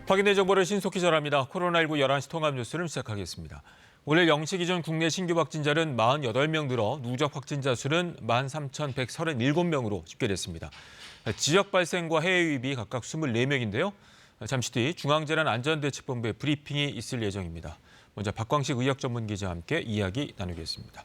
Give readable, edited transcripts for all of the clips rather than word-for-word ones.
확인된 정보를 신속히 전합니다. 코로나19 11시 통합 뉴스를 시작하겠습니다. 오늘 0시 기준 국내 신규 확진자는 48명 늘어 누적 확진자 수는 13,137명으로 집계됐습니다. 지역 발생과 해외 유입이 각각 24명인데요. 잠시 뒤 중앙재난안전대책본부의 브리핑이 있을 예정입니다. 먼저 박광식 의학전문기자와 함께 이야기 나누겠습니다.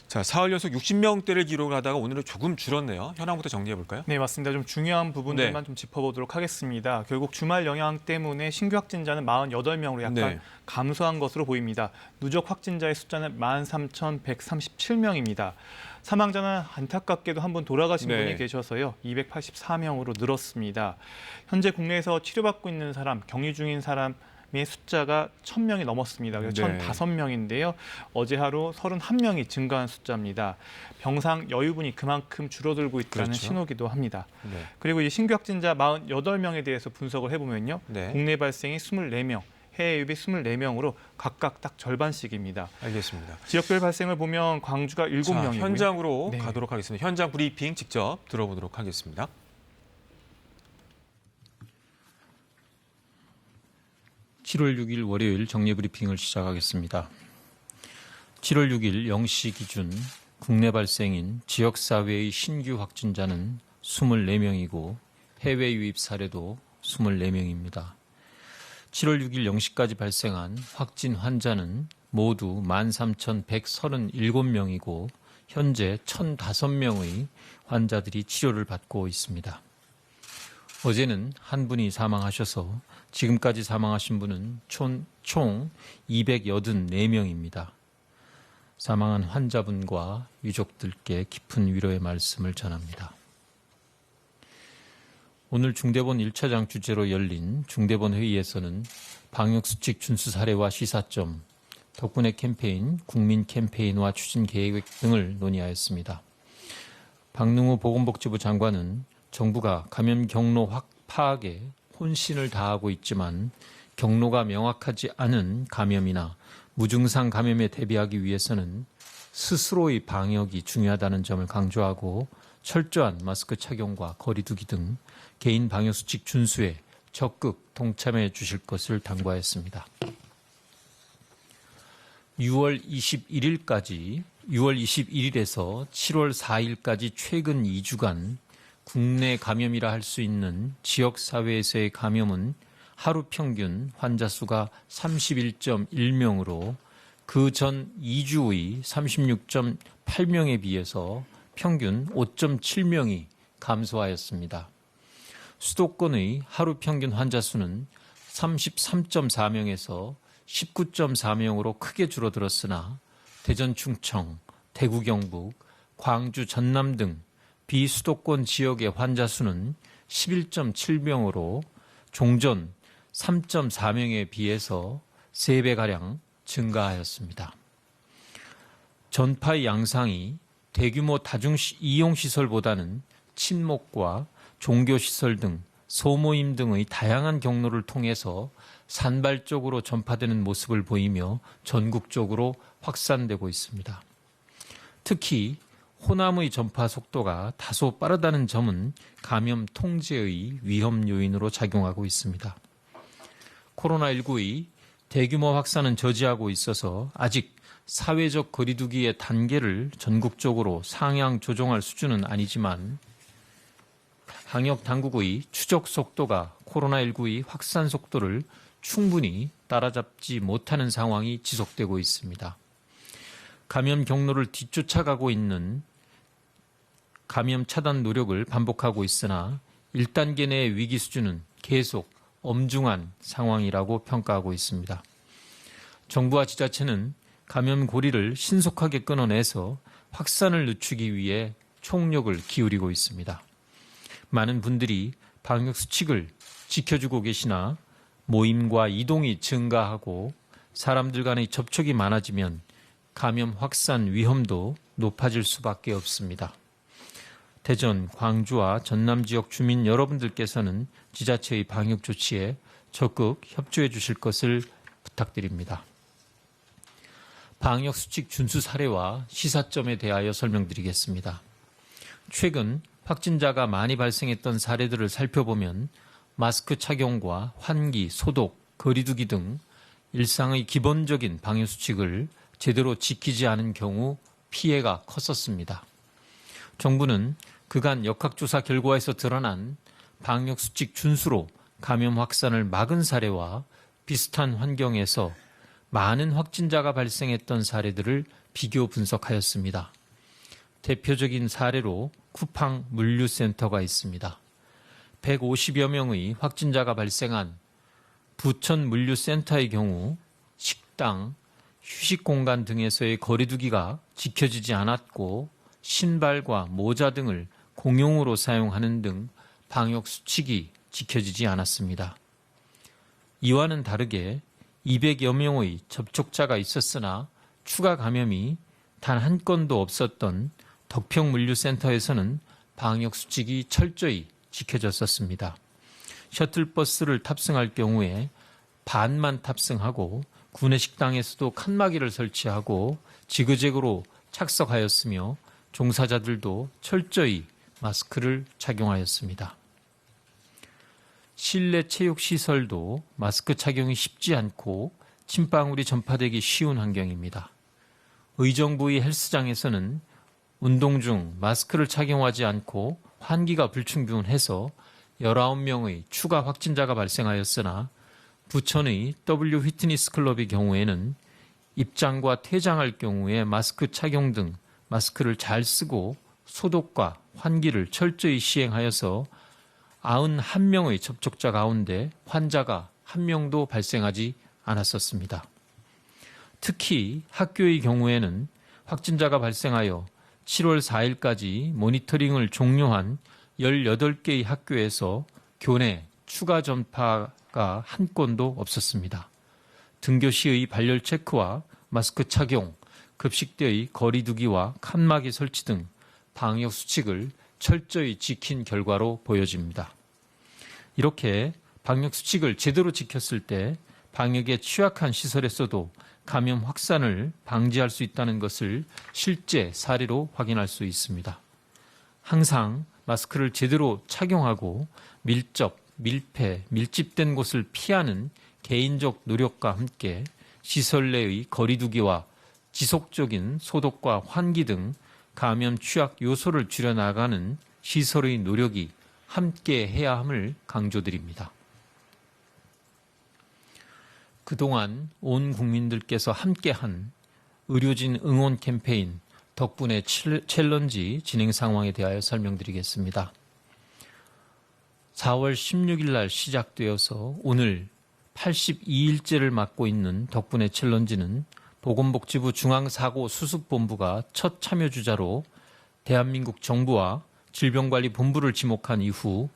자, 사흘 연속 60명대를 기록하다가 오늘은 조금 줄었네요. 현황부터 정리해볼까요? 네, 맞습니다. 좀 중요한 부분들만 좀 짚어보도록 하겠습니다. 결국 주말 영향 때문에 신규 확진자는 48명으로 약간 감소한 것으로 보입니다. 누적 확진자의 숫자는 13,137명입니다. 사망자는 안타깝게도 한 분 돌아가신 분이 계셔서요. 284명으로 늘었습니다. 현재 국내에서 치료받고 있는 사람, 격리 중인 사람 의 숫자가 1,000명이 넘었습니다. 그래서 1,005명인데요. 어제 하루 31명이 증가한 숫자입니다. 병상 여유분이 그만큼 줄어들고 있다는 신호기도 합니다. 그리고 이 신규 확진자 48명에 대해서 분석을 해보면요. 국내 발생이 24명, 해외 유입이 24명으로 각각 딱 절반씩입니다. 알겠습니다. 지역별 발생을 보면 광주가 7명이고요. 현장으로 가도록 하겠습니다. 현장 브리핑 직접 들어보도록 하겠습니다. 7월 6일 월요일 정례 브리핑을 시작하겠습니다. 7월 6일 0시 기준 국내 발생인 지역사회의 신규 확진자는 24명이고 해외 유입 사례도 24명입니다. 7월 6일 0시까지 발생한 확진 환자는 모두 13,137명이고 현재 1,005명의 환자들이 치료를 받고 있습니다. 어제는 한 분이 사망하셔서 지금까지 사망하신 분은 총 284명입니다. 사망한 환자분과 유족들께 깊은 위로의 말씀을 전합니다. 오늘 중대본 1차장 주재로 열린 중대본 회의에서는 방역수칙 준수 사례와 시사점, 덕분에 캠페인, 국민 캠페인화 추진 계획 등을 논의하였습니다. 박능우 보건복지부 장관은 정부가 감염 경로 파악에 혼신을 다하고 있지만 경로가 명확하지 않은 감염이나 무증상 감염에 대비하기 위해서는 스스로의 방역이 중요하다는 점을 강조하고 철저한 마스크 착용과 거리 두기 등 개인 방역수칙 준수에 적극 동참해 주실 것을 당부하였습니다. 6월 21일에서 7월 4일까지 최근 2주간 국내 감염이라 할 수 있는 지역사회에서의 감염은 하루 평균 환자 수가 31.1명으로 그 전 2주의 36.8명에 비해서 평균 5.7명이 감소하였습니다. 수도권의 하루 평균 환자 수는 33.4명에서 19.4명으로 크게 줄어들었으나 대전, 충청, 대구, 경북, 광주, 전남 등 비수도권 지역의 환자 수는 11.7명으로 종전 3.4명에 비해서 3배가량 증가하였습니다. 전파의 양상이 대규모 다중 이용시설보다는 친목과 종교시설 등 소모임 등의 다양한 경로를 통해서 산발적으로 전파되는 모습을 보이며 전국적으로 확산되고 있습니다. 특히 호남의 전파 속도가 다소 빠르다는 점은 감염 통제의 위험 요인으로 작용하고 있습니다. 코로나19의 대규모 확산은 저지하고 있어서 아직 사회적 거리두기의 단계를 전국적으로 상향 조정할 수준은 아니지만 방역 당국의 추적 속도가 코로나19의 확산 속도를 충분히 따라잡지 못하는 상황이 지속되고 있습니다. 감염 경로를 뒤쫓아가고 있는 감염 차단 노력을 반복하고 있으나 1단계 내의 위기 수준은 계속 엄중한 상황이라고 평가하고 있습니다. 정부와 지자체는 감염 고리를 신속하게 끊어내서 확산을 늦추기 위해 총력을 기울이고 있습니다. 많은 분들이 방역 수칙을 지켜주고 계시나 모임과 이동이 증가하고 사람들 간의 접촉이 많아지면 감염 확산 위험도 높아질 수밖에 없습니다. 대전, 광주와 전남 지역 주민 여러분들께서는 지자체의 방역 조치에 적극 협조해 주실 것을 부탁드립니다. 방역 수칙 준수 사례와 시사점에 대하여 설명드리겠습니다. 최근 확진자가 많이 발생했던 사례들을 살펴보면 마스크 착용과 환기, 소독, 거리두기 등 일상의 기본적인 방역수칙을 제대로 지키지 않은 경우 피해가 컸었습니다. 정부는 그간 역학조사 결과에서 드러난 방역수칙 준수로 감염 확산을 막은 사례와 비슷한 환경에서 많은 확진자가 발생했던 사례들을 비교 분석하였습니다. 대표적인 사례로 쿠팡 물류센터가 있습니다. 150여 명의 확진자가 발생한 부천 물류센터의 경우 식당, 휴식공간 등에서의 거리두기가 지켜지지 않았고 신발과 모자 등을 공용으로 사용하는 등 방역수칙이 지켜지지 않았습니다. 이와는 다르게 200여 명의 접촉자가 있었으나 추가 감염이 단 한 건도 없었던 덕평물류센터에서는 방역수칙이 철저히 지켜졌었습니다. 셔틀버스를 탑승할 경우에 반만 탑승하고 구내식당에서도 칸막이를 설치하고 지그재그로 착석하였으며 종사자들도 철저히 마스크를 착용하였습니다. 실내 체육시설도 마스크 착용이 쉽지 않고 침방울이 전파되기 쉬운 환경입니다. 의정부의 헬스장에서는 운동 중 마스크를 착용하지 않고 환기가 불충분해서 19명의 추가 확진자가 발생하였으나 부천의 W 휘트니스 클럽의 경우에는 입장과 퇴장할 경우에 마스크 착용 등 마스크를 잘 쓰고 소독과 환기를 철저히 시행하여서 91명의 접촉자 가운데 환자가 1명도 발생하지 않았었습니다. 특히 학교의 경우에는 확진자가 발생하여 7월 4일까지 모니터링을 종료한 18개의 학교에서 교내 추가 전파가 한 건도 없었습니다. 등교시의 발열 체크와 마스크 착용, 급식대의 거리두기와 칸막이 설치 등 방역 수칙을 철저히 지킨 결과로 보여집니다. 이렇게 방역 수칙을 제대로 지켰을 때 방역에 취약한 시설에서도 감염 확산을 방지할 수 있다는 것을 실제 사례로 확인할 수 있습니다. 항상 마스크를 제대로 착용하고 밀접, 밀폐, 밀집된 곳을 피하는 개인적 노력과 함께 시설 내의 거리두기와 지속적인 소독과 환기 등 감염 취약 요소를 줄여나가는 시설의 노력이 함께 해야 함을 강조드립니다. 그동안 온 국민들께서 함께한 의료진 응원 캠페인 덕분에 챌린지 진행 상황에 대하여 설명드리겠습니다. 4월 16일 날 시작되어서 오늘 82일째를 맞고 있는 덕분에 챌린지는 보건복지부 중앙사고수습본부가 첫 참여주자로 대한민국 정부와 질병관리본부를 지목한 이후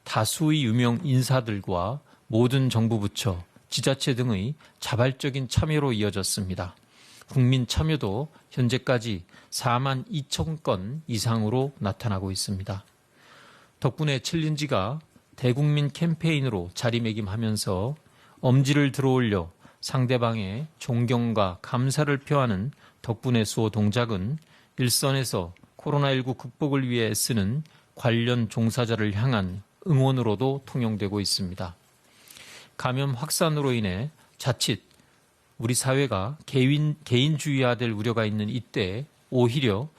다수의 유명 인사들과 모든 정부 부처, 지자체 등의 자발적인 참여로 이어졌습니다. 국민 참여도 현재까지 4만 2천 건 이상으로 나타나고 있습니다. 덕분에 챌린지가 대국민 캠페인으로 자리매김하면서 엄지를 들어올려 상대방의 존경과 감사를 표하는 덕분에 수호 동작은 일선에서 코로나19 극복을 위해 애쓰는 관련 종사자를 향한 응원으로도 통용되고 있습니다. 감염 확산으로 인해 자칫 우리 사회가 개인주의화될 우려가 있는 이때 오히려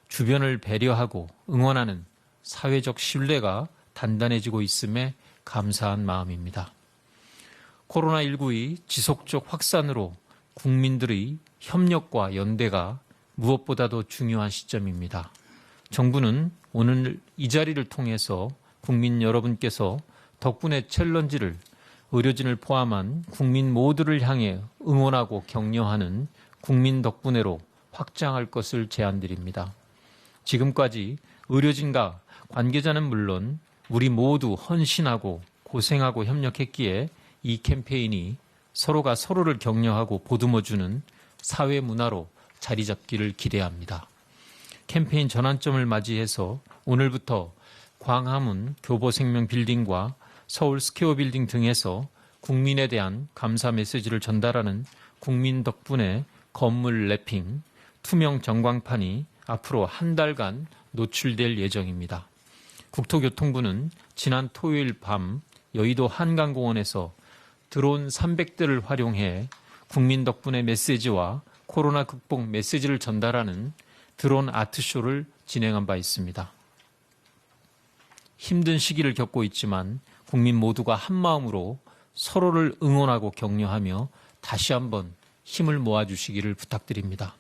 주변을 배려하고 응원하는 사회적 신뢰가 단단해지고 있음에 감사한 마음입니다. 코로나19의 지속적 확산으로 국민들의 협력과 연대가 무엇보다도 중요한 시점입니다. 정부는 오늘 이 자리를 통해서 국민 여러분께서 덕분에 챌린지를 의료진을 포함한 국민 모두를 향해 응원하고 격려하는 국민 덕분에로 확장할 것을 제안드립니다. 지금까지 의료진과 관계자는 물론 우리 모두 헌신하고 고생하고 협력했기에 이 캠페인이 서로가 서로를 격려하고 보듬어주는 사회 문화로 자리 잡기를 기대합니다. 캠페인 전환점을 맞이해서 오늘부터 광화문 교보생명 빌딩과 서울 스퀘어 빌딩 등에서 국민에 대한 감사 메시지를 전달하는 국민 덕분에 건물 랩핑, 투명 전광판이 앞으로 한 달간 노출될 예정입니다. 국토교통부는 지난 토요일 밤 여의도 한강공원에서 드론 300대를 활용해 국민 덕분에 메시지와 코로나 극복 메시지를 전달하는 드론 아트쇼를 진행한 바 있습니다. 힘든 시기를 겪고 있지만 국민 모두가 한마음으로 서로를 응원하고 격려하며 다시 한번 힘을 모아주시기를 부탁드립니다.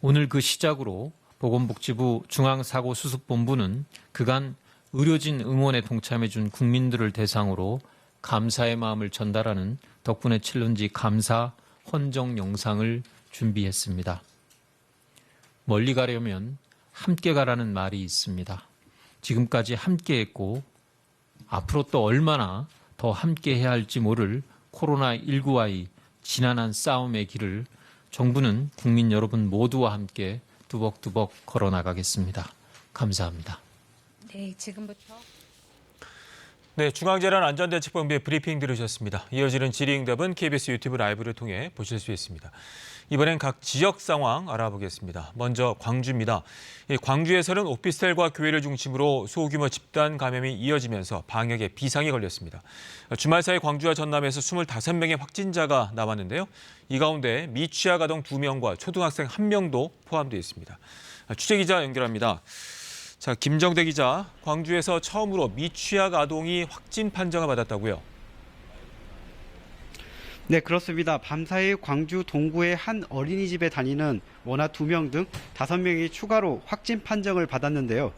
오늘 그 시작으로 보건복지부 중앙사고수습본부는 그간 의료진 응원에 동참해준 국민들을 대상으로 감사의 마음을 전달하는 덕분에 챌린지 감사 헌정 영상을 준비했습니다. 멀리 가려면 함께 가라는 말이 있습니다. 지금까지 함께했고 앞으로 또 얼마나 더 함께해야 할지 모를 코로나19와의 지난한 싸움의 길을 정부는 국민 여러분 모두와 함께 두벅두벅 걸어나가겠습니다. 감사합니다. 네, 지금부터 중앙재난안전대책본부의 브리핑 들으셨습니다. 이어지는 질의응답은 KBS 유튜브 라이브를 통해 보실 수 있습니다. 이번엔 각 지역 상황 알아보겠습니다. 먼저 광주입니다. 광주에서는 오피스텔과 교회를 중심으로 소규모 집단 감염이 이어지면서 방역에 비상이 걸렸습니다. 주말 사이 광주와 전남에서 25명의 확진자가 나왔는데요. 이 가운데 미취학 아동 2명과 초등학생 1명도 포함되어 있습니다. 취재기자 연결합니다. 자, 김정대 기자, 광주에서 처음으로 미취학 아동이 확진 판정을 받았다고요? 네, 그렇습니다. 밤사이 광주 동구의 한 어린이집에 다니는 원아 2명 등 5명이 추가로 확진 판정을 받았는데요.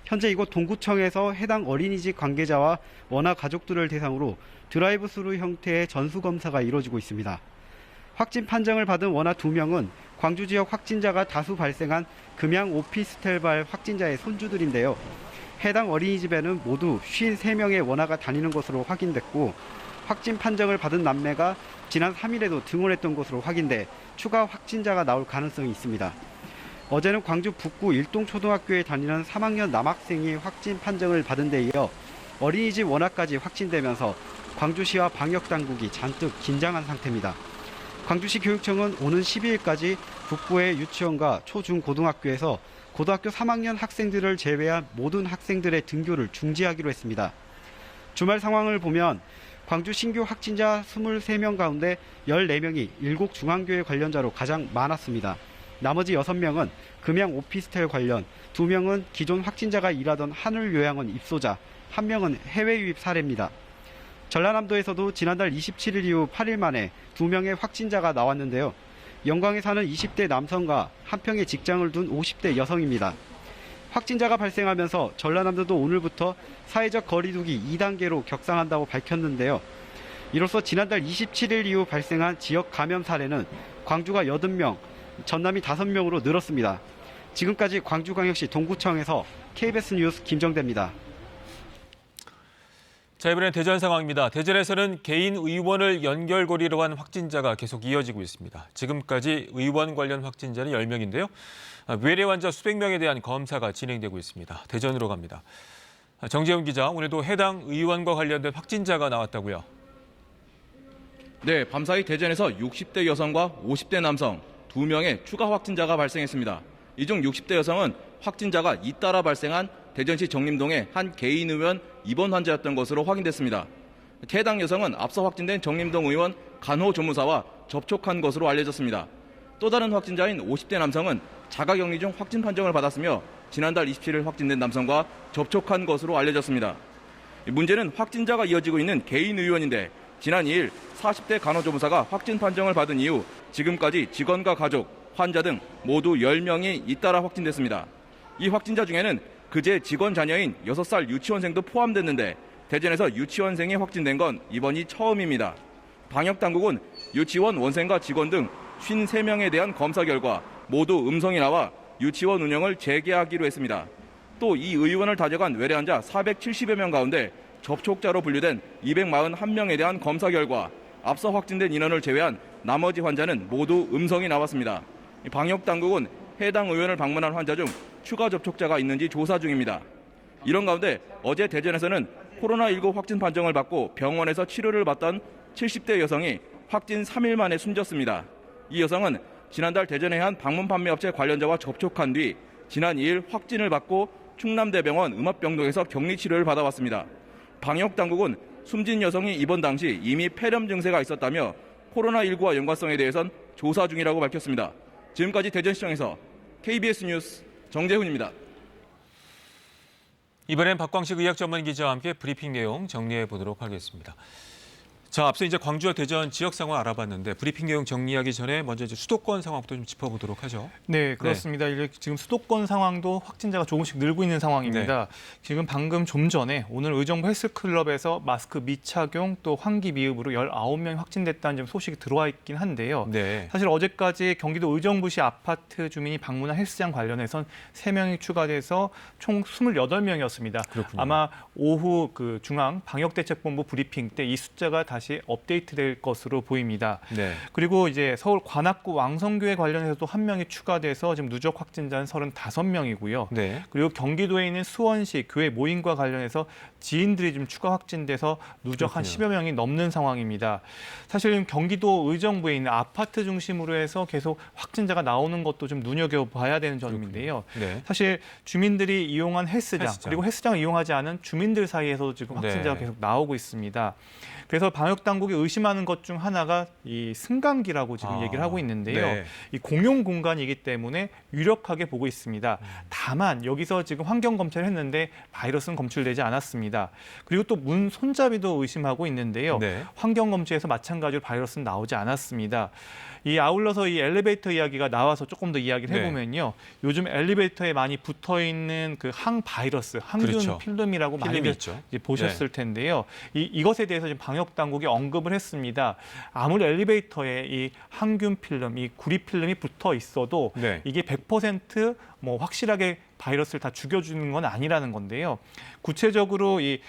현재 이곳 동구청에서 해당 어린이집 관계자와 원아 가족들을 대상으로 드라이브 스루 형태의 전수검사가 이루어지고 있습니다. 확진 판정을 받은 원아 2명은 광주 지역 확진자가 다수 발생한 금양 오피스텔발 확진자의 손주들인데요. 해당 어린이집에는 모두 53명의 원아가 다니는 것으로 확인됐고 확진 판정을 받은 남매가 지난 3일에도 등원했던 것으로 확인돼 추가 확진자가 나올 가능성이 있습니다. 어제는 광주 북구 일동초등학교에 다니는 3학년 남학생이 확진 판정을 받은 데 이어 어린이집 원아까지 확진되면서 광주시와 방역당국이 잔뜩 긴장한 상태입니다. 광주시 교육청은 오는 12일까지 북부의 유치원과 초중고등학교에서 고등학교 3학년 학생들을 제외한 모든 학생들의 등교를 중지하기로 했습니다. 주말 상황을 보면 광주 신규 확진자 23명 가운데 14명이 일곡 중앙교회 관련자로 가장 많았습니다. 나머지 6명은 금양 오피스텔 관련, 2명은 기존 확진자가 일하던 하늘요양원 입소자, 1명은 해외 유입 사례입니다. 전라남도에서도 지난달 27일 이후 8일 만에 2명의 확진자가 나왔는데요. 영광에 사는 20대 남성과 한평에 직장을 둔 50대 여성입니다. 확진자가 발생하면서 전라남도도 오늘부터 사회적 거리두기 2단계로 격상한다고 밝혔는데요. 이로써 지난달 27일 이후 발생한 지역 감염 사례는 광주가 80명, 전남이 5명으로 늘었습니다. 지금까지 광주광역시 동구청에서 KBS 뉴스 김정대입니다. 자, 이번엔 대전 상황입니다. 대전에서는 개인 의원을 연결고리로 한 확진자가 계속 이어지고 있습니다. 지금까지 의원 관련 확진자는 10명인데요. 외래 환자 수백 명에 대한 검사가 진행되고 있습니다. 대전으로 갑니다. 정재훈 기자, 오늘도 해당 의원과 관련된 확진자가 나왔다고요? 네, 밤사이 대전에서 60대 여성과 50대 남성 2명의 추가 확진자가 발생했습니다. 이 중 60대 여성은 확진자가 잇따라 발생한 대전시 정림동의 한 개인 의원 입원 환자였던 것으로 확인됐습니다. 해당 여성은 앞서 확진된 정림동 의원 간호조무사와 접촉한 것으로 알려졌습니다. 또 다른 확진자인 50대 남성은 자가격리 중 확진 판정을 받았으며 지난달 27일 확진된 남성과 접촉한 것으로 알려졌습니다. 문제는 확진자가 이어지고 있는 개인 의원인데 지난 2일 40대 간호조무사가 확진 판정을 받은 이후 지금까지 직원과 가족, 환자 등 모두 10명이 잇따라 확진됐습니다. 이 확진자 중에는 그제 직원 자녀인 6살 유치원생도 포함됐는데 대전에서 유치원생이 확진된 건 이번이 처음입니다. 방역당국은 유치원 원생과 직원 등 53명에 대한 검사 결과 모두 음성이 나와 유치원 운영을 재개하기로 했습니다. 또 이 의원을 다녀간 외래 환자 470여 명 가운데 접촉자로 분류된 241명에 대한 검사 결과 앞서 확진된 인원을 제외한 나머지 환자는 모두 음성이 나왔습니다. 방역당국은 해당 의원을 방문한 환자 중 추가 접촉자가 있는지 조사 중입니다. 이런 가운데 어제 대전에서는 코로나19 확진 판정을 받고 병원에서 치료를 받던 70대 여성이 확진 3일 만에 숨졌습니다. 이 여성은 지난달 대전의 한 방문 판매업체 관련자와 접촉한 뒤 지난 2일 확진을 받고 충남대병원 음압병동에서 격리 치료를 받아왔습니다. 방역당국은 숨진 여성이 입원 당시 이미 폐렴 증세가 있었다며 코로나19와 연관성에 대해선 조사 중이라고 밝혔습니다. 지금까지 대전시청에서 KBS 뉴스 정재훈입니다. 이번엔 박광식 의학 전문 기자와 함께 브리핑 내용 정리해 보도록 하겠습니다. 자, 앞서 이제 광주와 대전 지역 상황 알아봤는데 브리핑 내용 정리하기 전에 먼저 이제 수도권 상황부터 좀 짚어보도록 하죠. 네, 그렇습니다. 지금 수도권 상황도 확진자가 조금씩 늘고 있는 상황입니다. 지금 방금 좀 전에 오늘 의정부 헬스클럽에서 마스크 미착용 또 환기 미흡으로 19명이 확진됐다는 점 소식이 들어와 있긴 한데요. 네. 사실 어제까지 경기도 의정부시 아파트 주민이 방문한 헬스장 관련해선 3명이 추가돼서 총 28명이었습니다. 그렇군요. 아마 오후 그 중앙 방역대책본부 브리핑 때 이 숫자가 다시 업데이트될 것으로 보입니다. 네. 그리고 이제 서울 관악구 왕성교회 관련해서도 1명이 추가돼서 지금 누적 확진자는 35명이고요. 네. 그리고 경기도에 있는 수원시 교회 모임과 관련해서 지인들이 좀 추가 확진돼서 누적 한 그렇군요. 10여 명이 넘는 상황입니다. 사실 경기도 의정부에 있는 아파트 중심으로 해서 계속 확진자가 나오는 것도 좀 눈여겨봐야 되는 점인데요. 네. 사실 주민들이 이용한 헬스장 그리고 헬스장을 이용하지 않은 주민들 사이에서도 지금 확진자가 네. 계속 나오고 있습니다. 그래서 방역 당국이 의심하는 것 중 하나가 이 승강기라고 지금 얘기를 하고 있는데요. 네. 이 공용 공간이기 때문에 유력하게 보고 있습니다. 다만 여기서 지금 환경 검사를 했는데 바이러스는 검출되지 않았습니다. 그리고 또 문 손잡이도 의심하고 있는데요. 네. 환경 검체에서 마찬가지로 바이러스는 나오지 않았습니다. 이 아울러서 이 엘리베이터 이야기가 나와서 조금 더 이야기를 네. 해보면요. 요즘 엘리베이터에 많이 붙어 있는 그 항바이러스, 항균 그렇죠. 필름이라고 많이들 필름이 있죠. 이제 보셨을 텐데요. 이것에 대해서 지금 방역 당국이 언급을 했습니다. 아무리 엘리베이터에 이 항균 필름, 이 구리 필름이 붙어 있어도 네. 이게 100% 뭐 확실하게 바이러스를 다 죽여주는 건 아니라는 건데요. 구체적으로 이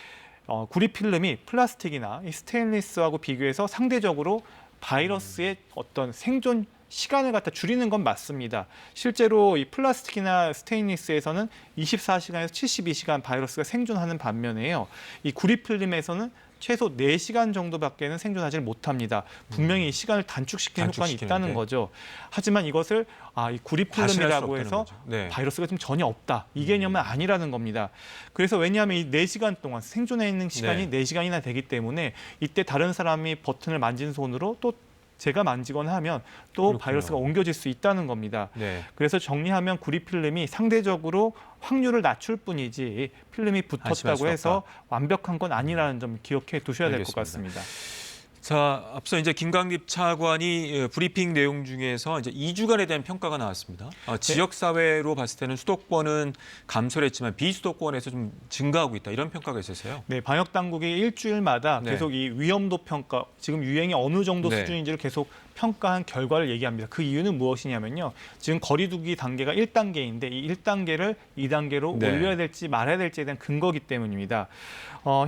구리 필름이 플라스틱이나 이 스테인리스하고 비교해서 상대적으로 바이러스의 어떤 생존 시간을 갖다 줄이는 건 맞습니다. 실제로 이 플라스틱이나 스테인리스에서는 24시간에서 72시간 바이러스가 생존하는 반면에요. 이 구리 필름에서는 최소 4시간 정도밖에는 생존하지 못합니다. 분명히 이 시간을 단축시키는 효과는 있다는 거죠. 하지만 이것을 이 구리 필름이라고 해서 네. 바이러스가 지금 전혀 없다. 이 개념은 아니라는 겁니다. 그래서 왜냐하면 이 4시간 동안 생존해 있는 시간이 4시간이나 되기 때문에 이때 다른 사람이 버튼을 만진 손으로 또 제가 만지거나 하면 또 그렇군요. 바이러스가 옮겨질 수 있다는 겁니다. 네. 그래서 정리하면 구리 필름이 상대적으로 확률을 낮출 뿐이지 필름이 붙었다고 해서 완벽한 건 아니라는 점 기억해 두셔야 될 것 같습니다. 자, 앞서 이제 김강립 차관이 브리핑 내용 중에서 이제 2주간에 대한 평가가 나왔습니다. 지역 사회로 봤을 때는 수도권은 감소를 했지만 비수도권에서 좀 증가하고 있다 이런 평가가 있었어요. 네, 방역 당국이 일주일마다 네. 계속 이 위험도 평가, 지금 유행이 어느 정도 네. 수준인지를 계속 평가한 결과를 얘기합니다. 그 이유는 무엇이냐면요. 지금 거리두기 단계가 1단계인데 이 1단계를 2단계로 네. 올려야 될지 말아야 될지에 대한 근거기 때문입니다.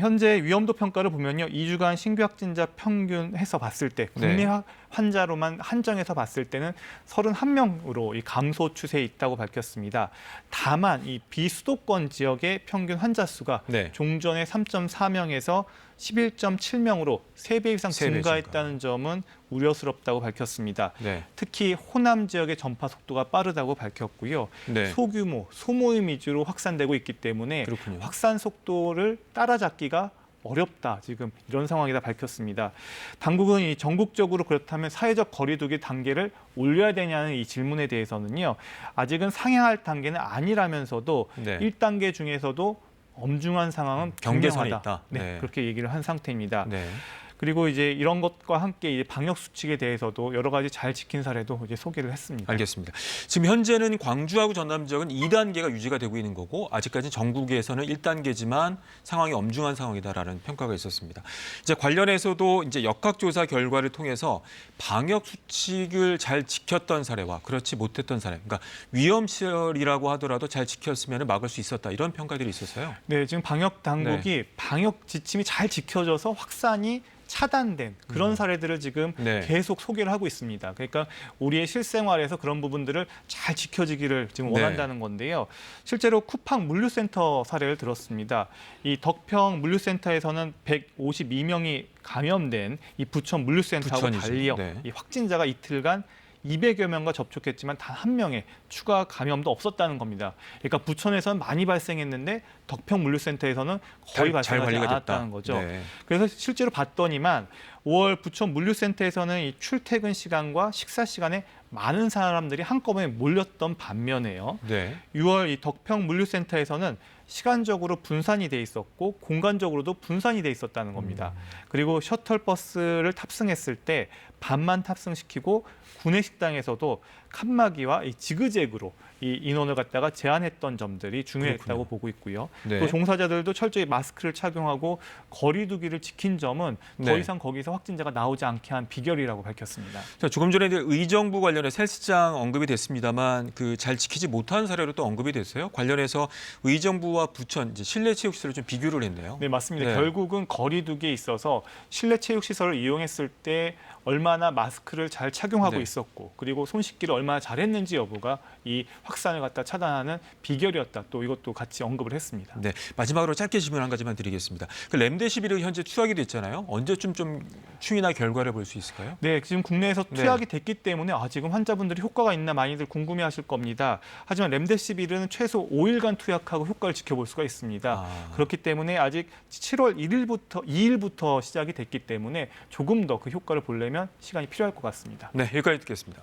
현재 위험도 평가를 보면요. 2주간 신규 확진자 평균 해서 봤을 때 국내 환자로만 한정해서 봤을 때는 31명으로 이 감소 추세에 있다고 밝혔습니다. 다만 이 비수도권 지역의 평균 환자 수가 종전의 3.4명에서 11.7명으로 3배 이상 3배 증가했다는 점은 우려스럽다고 밝혔습니다. 네. 특히 호남 지역의 전파 속도가 빠르다고 밝혔고요. 네. 소규모, 소모임 위주로 확산되고 있기 때문에 그렇군요. 확산 속도를 따라잡기가 어렵다. 지금 이런 상황이다 밝혔습니다. 당국은 이 전국적으로 그렇다면 사회적 거리두기 단계를 올려야 되냐는 이 질문에 대해서는요. 아직은 상향할 단계는 아니라면서도 1단계 중에서도 엄중한 상황은 경계선이 분명하다. 있다. 네, 그렇게 얘기를 한 상태입니다. 네. 그리고 이제 이런 것과 함께 이제 방역 수칙에 대해서도 여러 가지 잘 지킨 사례도 이제 소개를 했습니다. 알겠습니다. 지금 현재는 광주하고 전남 지역은 2단계가 유지가 되고 있는 거고 아직까지 전국에서는 1단계지만 상황이 엄중한 상황이다라는 평가가 있었습니다. 이제 관련해서도 이제 역학조사 결과를 통해서 방역 수칙을 잘 지켰던 사례와 그렇지 못했던 사례, 그러니까 위험 시설이라고 하더라도 잘 지켰으면 막을 수 있었다 이런 평가들이 있었어요. 네, 지금 방역 당국이 방역 지침이 잘 지켜져서 확산이 차단된 그런 사례들을 지금 계속 소개를 하고 있습니다. 그러니까 우리의 실생활에서 그런 부분들을 잘 지켜지기를 지금 원한다는 건데요. 실제로 쿠팡 물류센터 사례를 들었습니다. 이 덕평 물류센터에서는 152명이 감염된 이 부천 물류센터하고 달리요. 이 확진자가 이틀간 200여 명과 접촉했지만 단 한 명의 추가 감염도 없었다는 겁니다. 그러니까 부천에서는 많이 발생했는데 덕평 물류센터에서는 거의 잘 발생하지 관리가 않았다는 됐다. 거죠. 네. 그래서 실제로 봤더니만 5월 부천 물류센터에서는 이 출퇴근 시간과 식사 시간에 많은 사람들이 한꺼번에 몰렸던 반면에요. 네. 6월 이 덕평 물류센터에서는 시간적으로 분산이 돼 있었고 공간적으로도 분산이 돼 있었다는 겁니다. 그리고 셔틀버스를 탑승했을 때 반만 탑승시키고 구내식당에서도 칸막이와 이 지그재그로 이 인원을 갖다가 제한했던 점들이 중요했다고 그렇군요. 보고 있고요. 네. 또 종사자들도 철저히 마스크를 착용하고 거리 두기를 지킨 점은 더 네. 이상 거기서 확진자가 나오지 않게 한 비결이라고 밝혔습니다. 자, 조금 전에 의정부 관련해서 헬스장 언급이 됐습니다만 그 잘 지키지 못한 사례로 또 언급이 됐어요. 관련해서 의정부와 부천 이제 실내 체육 시설을 좀 비교를 했네요. 네, 맞습니다. 네. 결국은 거리 두기에 있어서 실내 체육 시설을 이용했을 때 얼마나 마스크를 잘 착용하고 네. 있었고 그리고 손 씻기를 얼마나 잘했는지 여부가 이 확산을 갖다 차단하는 비결이었다. 또 이것도 같이 언급을 했습니다. 네, 마지막으로 짧게 질문 한 가지만 드리겠습니다. 그 렘데시비르 현재 투약이 됐잖아요. 언제쯤 좀 추이나 결과를 볼 수 있을까요? 네, 지금 국내에서 네. 투약이 됐기 때문에 지금 환자분들이 효과가 있나 많이들 궁금해하실 겁니다. 하지만 렘데시비르는 최소 5일간 투약하고 효과를 지켜볼 수가 있습니다. 그렇기 때문에 아직 7월 2일부터 시작이 됐기 때문에 조금 더 그 효과를 보려면 시간이 필요할 것 같습니다. 네, 여기까지 듣겠습니다.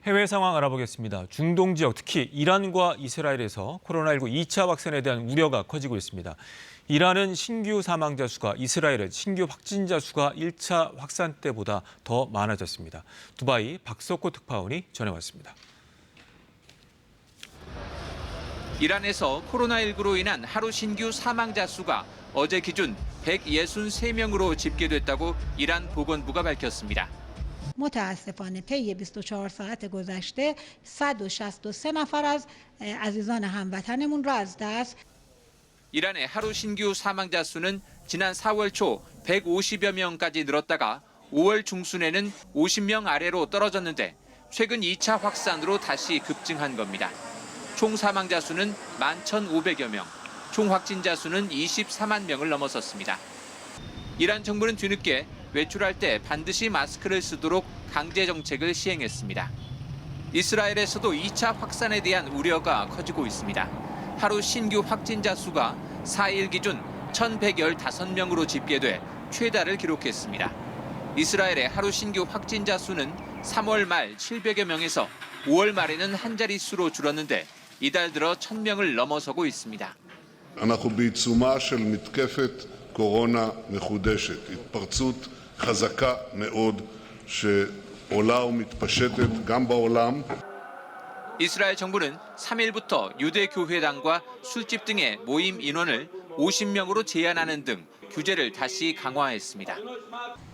해외 상황 알아보겠습니다. 중동 지역, 특히 이란과 이스라엘에서 코로나19 2차 확산에 대한 우려가 커지고 있습니다. 이란은 신규 사망자 수가, 이스라엘은 신규 확진자 수가 1차 확산 때보다 더 많아졌습니다. 두바이 박석호 특파원이 전해왔습니다. 이란에서 코로나19로 인한 하루 신규 사망자 수가 어제 기준 163명으로 집계됐다고 이란 보건부가 밝혔습니다. متاسفانه طی 24 ساعت گذشته 163 نفر از عزیزان هموطنمون را از دست 이란의 하루 신규 사망자 수는 지난 4월 초 150여 명까지 늘었다가 5월 중순에는 50명 아래로 떨어졌는데 최근 2차 확산으로 다시 급증한 겁니다. 총 사망자 수는 11,500여 명, 총 확진자 수는 24만 명을 넘어섰습니다. 이란 정부는 뒤늦게 외출할 때 반드시 마스크를 쓰도록 강제 정책을 시행했습니다. 이스라엘에서도 2차 확산에 대한 우려가 커지고 있습니다. 하루 신규 확진자 수가 4일 기준 1,115명으로 집계돼 최다를 기록했습니다. 이스라엘의 하루 신규 확진자 수는 3월 말 700여 명에서 5월 말에는 한 자릿수로 줄었는데 이달 들어 1,000명을 넘어서고 있습니다. אנחנו בעיצומה של מתקפת קורונה מחודשת, התפרצות חזקה מאוד שעולה ומתפשטת גם בעולם. 이스라엘 정부는 3일부터 유대교회당과 술집 등의 모임 인원을 50명으로 제한하는 등 규제를 다시 강화했습니다.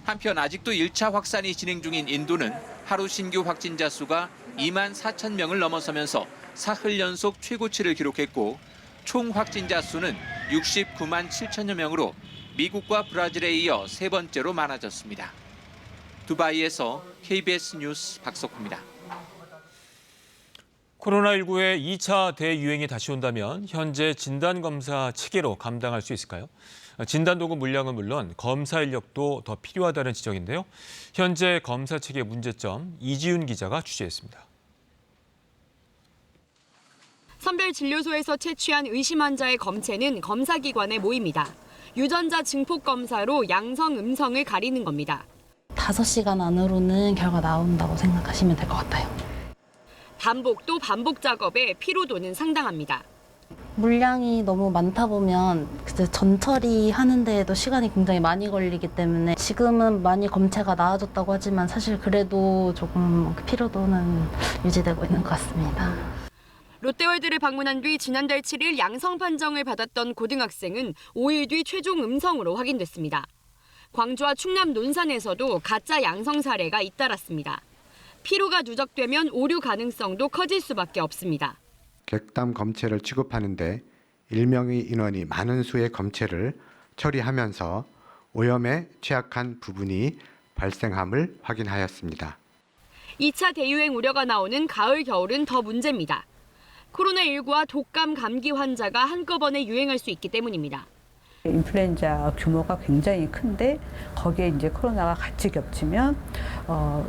한편 아직도 1차 확산이 진행 중인 인도는 하루 신규 확진자 수가 2만 4천 명을 넘어서면서 사흘 연속 최고치를 기록했고 총 확진자 수는 69만 7천여 명으로 미국과 브라질에 이어 세 번째로 많아졌습니다. 두바이에서 KBS 뉴스 박석호입니다. 코로나19의 2차 대유행이 다시 온다면 현재 진단검사 체계로 감당할 수 있을까요? 진단도구 물량은 물론 검사 인력도 더 필요하다는 지적인데요. 현재 검사 체계 문제점 이지윤 기자가 취재했습니다. 선별진료소에서 채취한 의심 환자의 검체는 검사기관에 모입니다. 유전자 증폭 검사로 양성, 음성을 가리는 겁니다. 5시간 안으로는 결과 나온다고 생각하시면 될 것 같아요. 반복 또 반복 작업에 피로도는 상당합니다. 물량이 너무 많다 보면 전처리 하는 데에도 시간이 굉장히 많이 걸리기 때문에 지금은 많이 검체가 나아졌다고 하지만 사실 그래도 조금 피로도는 유지되고 있는 것 같습니다. 롯데월드를 방문한 뒤 지난달 7일 양성 판정을 받았던 고등학생은 5일 뒤 최종 음성으로 확인됐습니다. 광주와 충남 논산에서도 가짜 양성 사례가 잇따랐습니다. 피로가 누적되면 오류 가능성도 커질 수밖에 없습니다. 객담 검체를 취급하는데 일명의 인원이 많은 수의 검체를 처리하면서 오염에 취약한 부분이 발생함을 확인하였습니다. 2차 대유행 우려가 나오는 가을, 겨울은 더 문제입니다. 코로나19와 독감, 감기 환자가 한꺼번에 유행할 수 있기 때문입니다. 인플루엔자 규모가 굉장히 큰데 거기에 이제 코로나가 같이 겹치면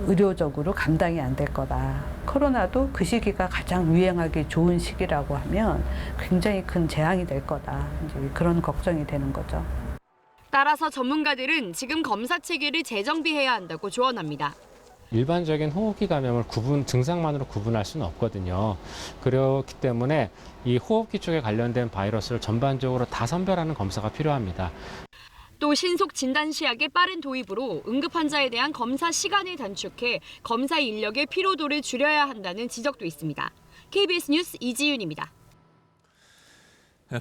의료적으로 감당이 안 될 거다. 코로나도 그 시기가 가장 유행하기 좋은 시기라고 하면 굉장히 큰 재앙이 될 거다. 이제 그런 걱정이 되는 거죠. 따라서 전문가들은 지금 검사 체계를 재정비해야 한다고 조언합니다. 일반적인 호흡기 감염을 증상만으로 구분할 수는 없거든요. 그렇기 때문에 이 호흡기 쪽에 관련된 바이러스를 전반적으로 다 선별하는 검사가 필요합니다. 또 신속 진단 시약의 빠른 도입으로 응급 환자에 대한 검사 시간을 단축해 검사 인력의 피로도를 줄여야 한다는 지적도 있습니다. KBS 뉴스 이지윤입니다.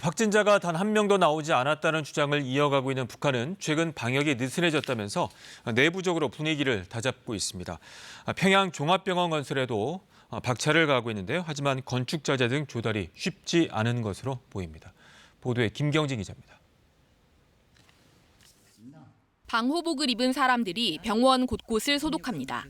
확진자가 단 한 명도 나오지 않았다는 주장을 이어가고 있는 북한은 최근 방역이 느슨해졌다면서 내부적으로 분위기를 다잡고 있습니다. 평양 종합병원 건설에도 박차를 가하고 있는데요. 하지만 건축자재 등 조달이 쉽지 않은 것으로 보입니다. 보도에 김경진 기자입니다. 방호복을 입은 사람들이 병원 곳곳을 소독합니다.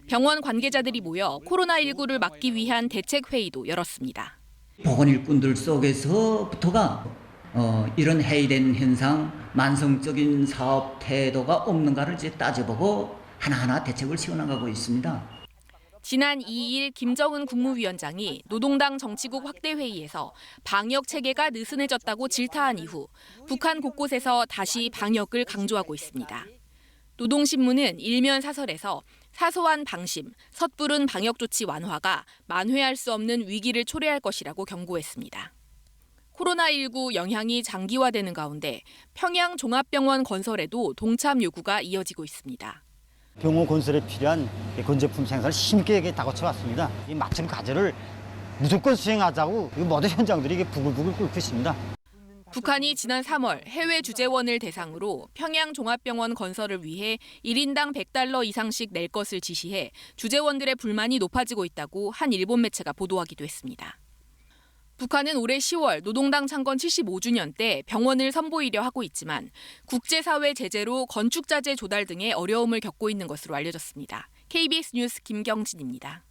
병원 관계자들이 모여 코로나19를 막기 위한 대책회의도 열었습니다. 보건 일꾼들 속에서부터가 이런 해이된 현상, 만성적인 사업 태도가 없는가를 이제 따져보고 하나하나 대책을 세워나가고 있습니다. 지난 2일 김정은 국무위원장이 노동당 정치국 확대회의에서 방역 체계가 느슨해졌다고 질타한 이후 북한 곳곳에서 다시 방역을 강조하고 있습니다. 노동신문은 일면 사설에서 사소한 방심, 섣부른 방역 조치 완화가 만회할 수 없는 위기를 초래할 것이라고 경고했습니다. 코로나19 영향이 장기화되는 가운데 평양 종합병원 건설에도 동참 요구가 이어지고 있습니다. 병원 건설에 필요한 건제품 생산을 힘있게 다고쳐왔습니다. 이 맞춤 과제를 무조건 수행하자고 모든 현장들이 부글부글 끓고 있습니다. 북한이 지난 3월 해외 주재원을 대상으로 평양 종합병원 건설을 위해 1인당 $100 이상씩 낼 것을 지시해 주재원들의 불만이 높아지고 있다고 한 일본 매체가 보도하기도 했습니다. 북한은 올해 10월 노동당 창건 75주년 때 병원을 선보이려 하고 있지만 국제사회 제재로 건축자재 조달 등의 어려움을 겪고 있는 것으로 알려졌습니다. KBS 뉴스 김경진입니다.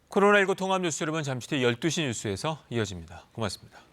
코로나19 통합 뉴스 여러분 잠시 뒤 12시 뉴스에서 이어집니다. 고맙습니다.